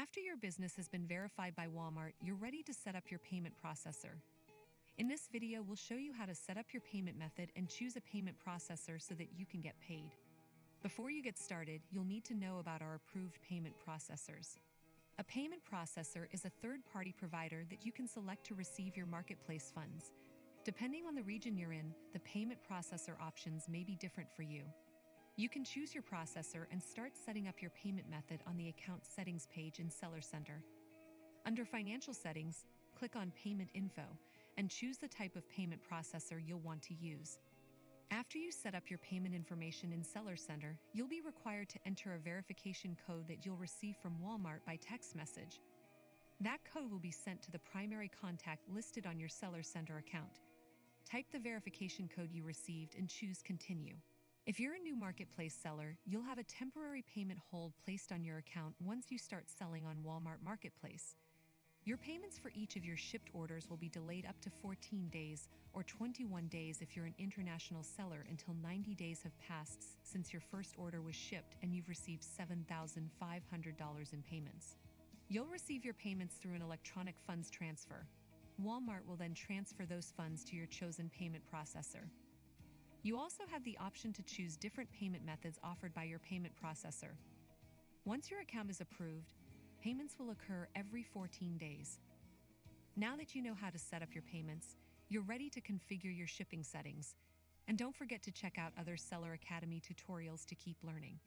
After your business has been verified by Walmart, you're ready to set up your payment processor. In this video, we'll show you how to set up your payment method and choose a payment processor so that you can get paid. Before you get started, you'll need to know about our approved payment processors. A payment processor is a third-party provider that you can select to receive your marketplace funds. Depending on the region you're in, the payment processor options may be different for you. You can choose your processor and start setting up your payment method on the Account Settings page in Seller Center. Under Financial Settings, click on Payment Info and choose the type of payment processor you'll want to use. After you set up your payment information in Seller Center, you'll be required to enter a verification code that you'll receive from Walmart by text message. That code will be sent to the primary contact listed on your Seller Center account. Type the verification code you received and choose Continue. If you're a new marketplace seller, you'll have a temporary payment hold placed on your account once you start selling on Walmart Marketplace. Your payments for each of your shipped orders will be delayed up to 14 days or 21 days if you're an international seller until 90 days have passed since your first order was shipped and you've received $7,500 in payments. You'll receive your payments through an electronic funds transfer. Walmart will then transfer those funds to your chosen payment processor. You also have the option to choose different payment methods offered by your payment processor. Once your account is approved, payments will occur every 14 days. Now that you know how to set up your payments, you're ready to configure your shipping settings. And don't forget to check out other Seller Academy tutorials to keep learning.